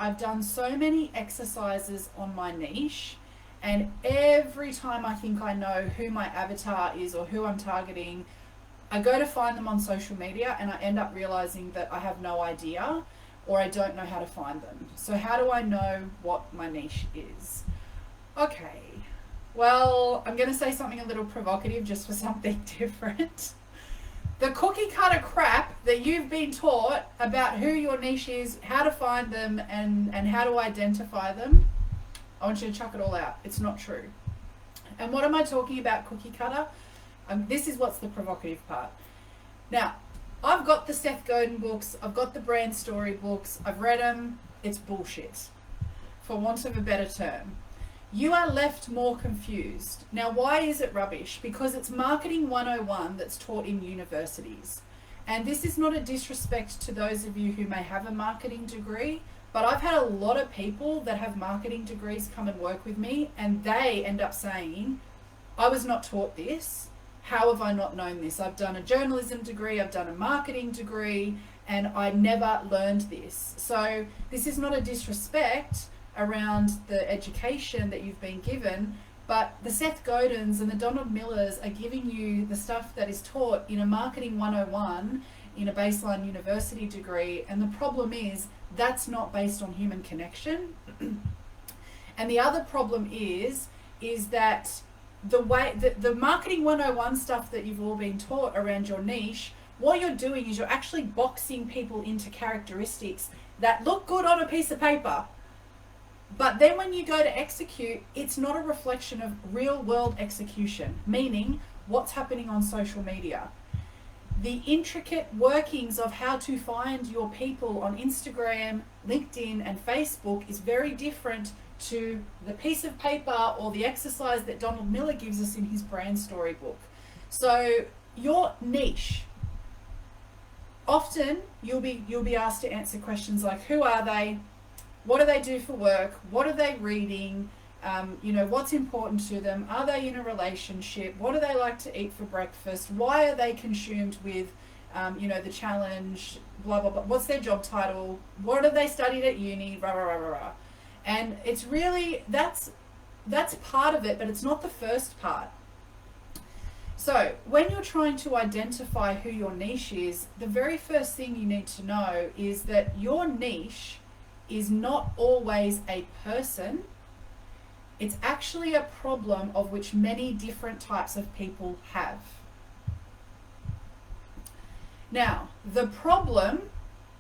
I've done so many exercises on my niche, and every time I think I know who my avatar is or who I'm targeting, I go to find them on social media and I end up realizing that I have no idea or I don't know how to find them. So how do I know what my niche is? Okay, well, I'm going to say something a little provocative just for something different. The cookie cutter crap that you've been taught about who your niche is, how to find them, and how to identify them, I want you to chuck it all out. It's not true. And what am I talking about, cookie cutter? This is what's the provocative part. Now, I've got the Seth Godin books, I've got the Brand Story books, I've read them. It's bullshit, for want of a better term. You are left more confused. Now, why is it rubbish? Because it's marketing 101 that's taught in universities. And this is not a disrespect to those of you who may have a marketing degree, but I've had a lot of people that have marketing degrees come and work with me, and they end up saying, I was not taught this. How have I not known this? I've done a journalism degree, I've done a marketing degree, and I never learned this. So this is not a disrespect around the education that you've been given, but the Seth Godins and the Donald Millers are giving you the stuff that is taught in a marketing 101 in a baseline university degree, and the problem is that's not based on human connection. And the other problem is that the way the marketing 101 stuff that you've all been taught around your niche, what you're doing is you're actually boxing people into characteristics that look good on a piece of paper. But then when you go to execute, it's not a reflection of real world execution, meaning what's happening on social media. The intricate workings of how to find your people on Instagram, LinkedIn, and Facebook is very different to the piece of paper or the exercise that Donald Miller gives us in his Brand Story book. So your niche, often you'll be asked to answer questions like, who are they? What do they do for work? What are they reading? What's important to them? Are they in a relationship? What do they like to eat for breakfast? Why are they consumed with, the challenge, blah, blah, blah. What's their job title? What have they studied at uni? Rah, rah, rah, rah, rah. And it's really, that's part of it, but it's not the first part. So when you're trying to identify who your niche is, the very first thing you need to know is that your niche is not always a person. It's actually a problem of which many different types of people have. Now, the problem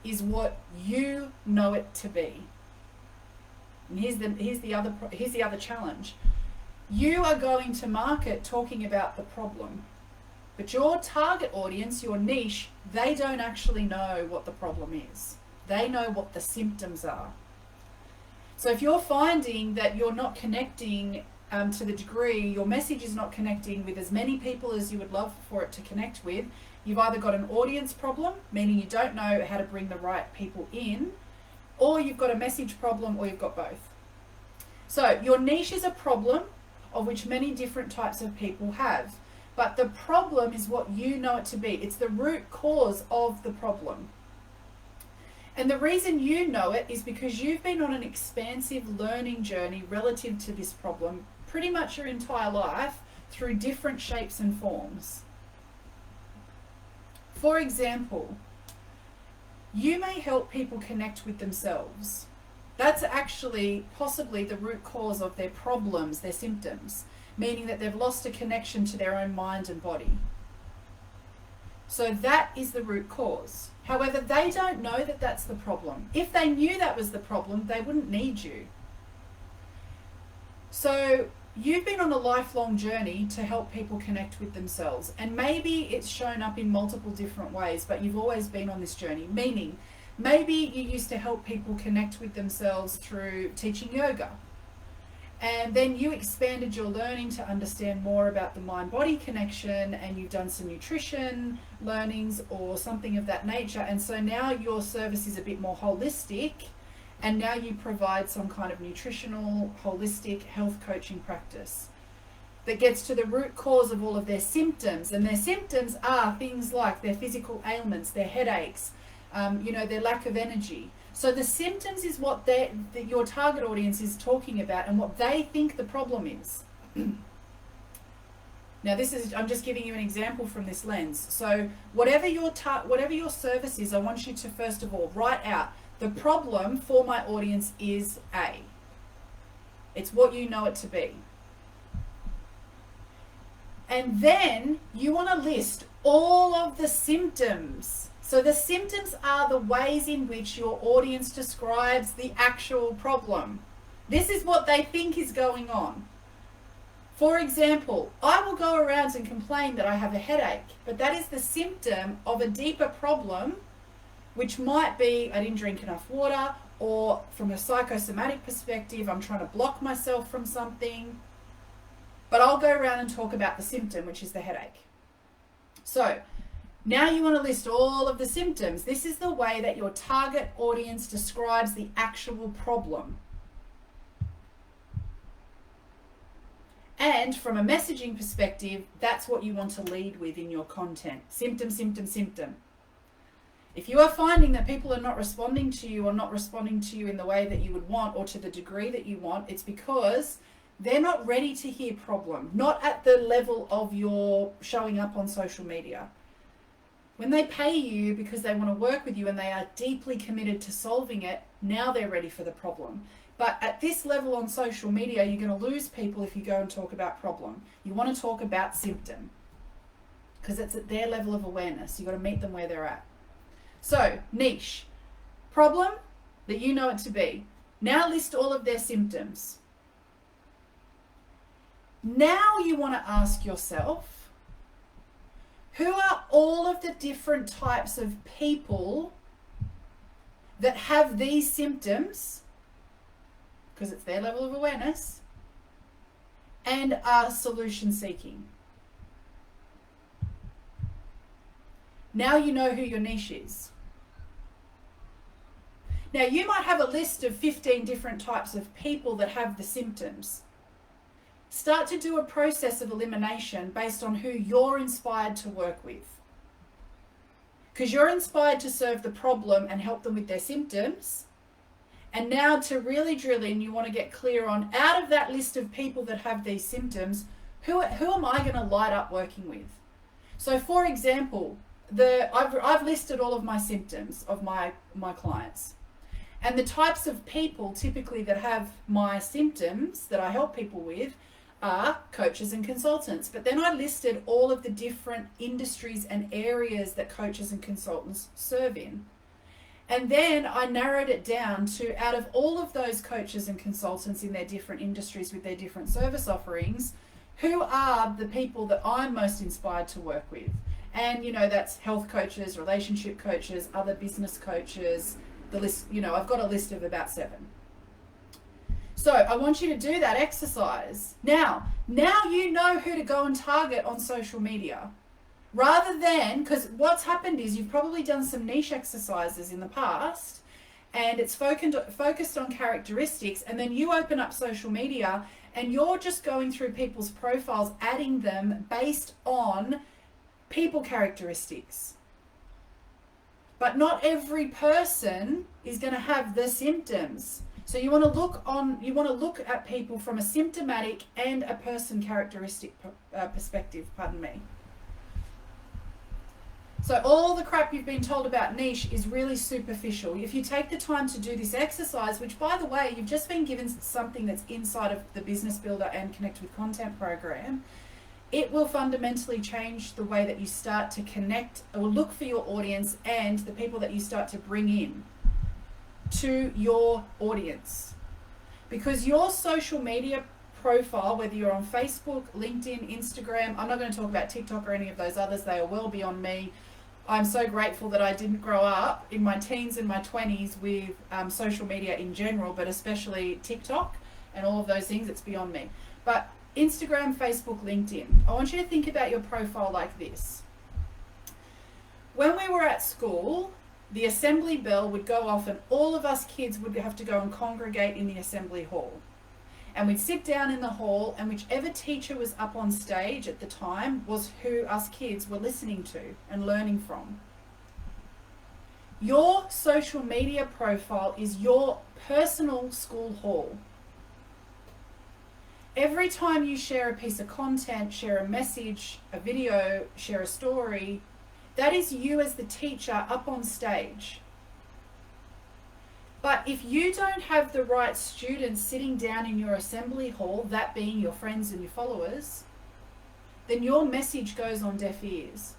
is what you know it to be. And here's the other challenge. You are going to market talking about the problem, but your target audience, your niche, they don't actually know what the problem is. They know what the symptoms are. So if you're finding that you're not connecting to the degree, your message is not connecting with as many people as you would love for it to connect with, you've either got an audience problem, meaning you don't know how to bring the right people in, or you've got a message problem, or you've got both. So your niche is a problem of which many different types of people have. But the problem is what you know it to be. It's the root cause of the problem. And the reason you know it is because you've been on an expansive learning journey relative to this problem pretty much your entire life through different shapes and forms. For example, you may help people connect with themselves. That's actually possibly the root cause of their problems, their symptoms, meaning that they've lost a connection to their own mind and body. So that is the root cause. However, they don't know that that's the problem. If they knew that was the problem, they wouldn't need you. So you've been on a lifelong journey to help people connect with themselves, and maybe it's shown up in multiple different ways, but you've always been on this journey, meaning maybe you used to help people connect with themselves through teaching yoga, and then you expanded your learning to understand more about the mind-body connection, and you've done some nutrition learnings or something of that nature, and so now your service is a bit more holistic, and now you provide some kind of nutritional, holistic health coaching practice that gets to the root cause of all of their symptoms. And their symptoms are things like their physical ailments, their headaches, their lack of energy. So the symptoms is what your target audience is talking about and what they think the problem is. Now I'm just giving you an example from this lens. So whatever your service is, I want you to first of all write out the problem for my audience is A. It's what you know it to be. And then you want to list all of the symptoms. So the symptoms are the ways in which your audience describes the actual problem. This is what they think is going on. For example, I will go around and complain that I have a headache, but that is the symptom of a deeper problem, which might be I didn't drink enough water, or from a psychosomatic perspective, I'm trying to block myself from something. But I'll go around and talk about the symptom, which is the headache. So now you want to list all of the symptoms. This is the way that your target audience describes the actual problem. And from a messaging perspective, that's what you want to lead with in your content. Symptom, symptom, symptom. If you are finding that people are not responding to you or not responding to you in the way that you would want or to the degree that you want, it's because they're not ready to hear problem, not at the level of your showing up on social media. When they pay you because they want to work with you and they are deeply committed to solving it, now they're ready for the problem. But at this level on social media, you're going to lose people if you go and talk about problem. You want to talk about symptom because it's at their level of awareness. You've got to meet them where they're at. So, niche. Problem that you know it to be. Now list all of their symptoms. Now you want to ask yourself, who are all of the different types of people that have these symptoms, because it's their level of awareness, and are solution seeking? Now you know who your niche is. Now you might have a list of 15 different types of people that have the symptoms. Start to do a process of elimination based on who you're inspired to work with. Because you're inspired to serve the problem and help them with their symptoms. And now to really drill in, you want to get clear on, out of that list of people that have these symptoms, who am I going to light up working with? So for example, I've listed all of my symptoms of my clients. And the types of people typically that have my symptoms that I help people with are coaches and consultants. But then I listed all of the different industries and areas that coaches and consultants serve in. And then I narrowed it down to, out of all of those coaches and consultants in their different industries with their different service offerings, who are the people that I'm most inspired to work with? And, that's health coaches, relationship coaches, other business coaches, the list, I've got a list of about 7. So I want you to do that exercise. Now you know who to go and target on social media. Rather than, because what's happened is you've probably done some niche exercises in the past and it's focused on characteristics, and then you open up social media and you're just going through people's profiles, adding them based on people characteristics. But not every person is going to have the symptoms. So you want to look at people from a symptomatic and a person characteristic perspective, pardon me. So all the crap you've been told about niche is really superficial. If you take the time to do this exercise, which by the way, you've just been given something that's inside of the Business Builder and Connect with Content program, it will fundamentally change the way that you start to connect or look for your audience and the people that you start to bring in to your audience. Because your social media profile, whether you're on Facebook, LinkedIn, Instagram, I'm not going to talk about TikTok or any of those others, they are well beyond me. I'm so grateful that I didn't grow up in my teens and my 20s with social media in general, but especially TikTok and all of those things. It's beyond me. But Instagram, Facebook, LinkedIn, I want you to think about your profile like this. When we were at school, the assembly bell would go off and all of us kids would have to go and congregate in the assembly hall. And we'd sit down in the hall, and whichever teacher was up on stage at the time was who us kids were listening to and learning from. Your social media profile is your personal school hall. Every time you share a piece of content, share a message, a video, share a story, that is you as the teacher up on stage. But if you don't have the right students sitting down in your assembly hall, that being your friends and your followers, then your message goes on deaf ears.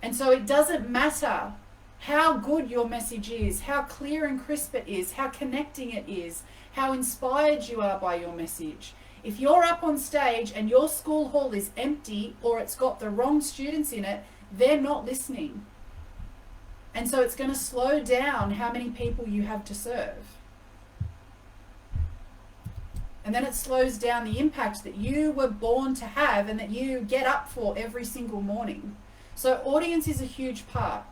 And so it doesn't matter how good your message is, how clear and crisp it is, how connecting it is, how inspired you are by your message. If you're up on stage and your school hall is empty or it's got the wrong students in it, they're not listening. And so it's going to slow down how many people you have to serve. And then it slows down the impact that you were born to have and that you get up for every single morning. So audience is a huge part.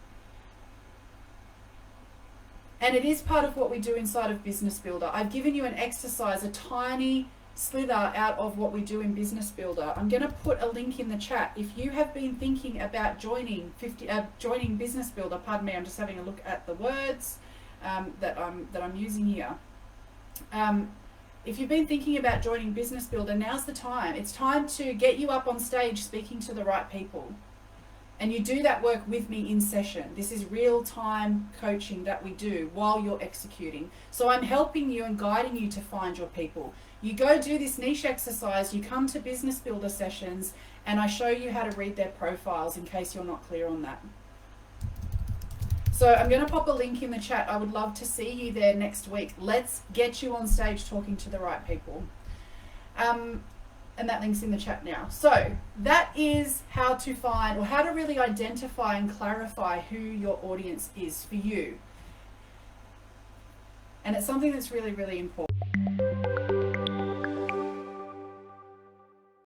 And it is part of what we do inside of Business Builder. I've given you an exercise, a tiny slither out of what we do in Business Builder. I'm going to put a link in the chat. If you have been thinking about joining Business Builder, pardon me, I'm just having a look at the words that I'm using here. If you've been thinking about joining Business Builder, now's the time. It's time to get you up on stage speaking to the right people. And you do that work with me in session. This is real-time coaching that we do while you're executing. So I'm helping you and guiding you to find your people. You go do this niche exercise, you come to Business Builder sessions, and I show you how to read their profiles in case you're not clear on that. So I'm going to pop a link in the chat. I would love to see you there next week. Let's get you on stage talking to the right people. And that link's in the chat now. So that is how to find, or how to really identify and clarify who your audience is for you. And it's something that's really, really important.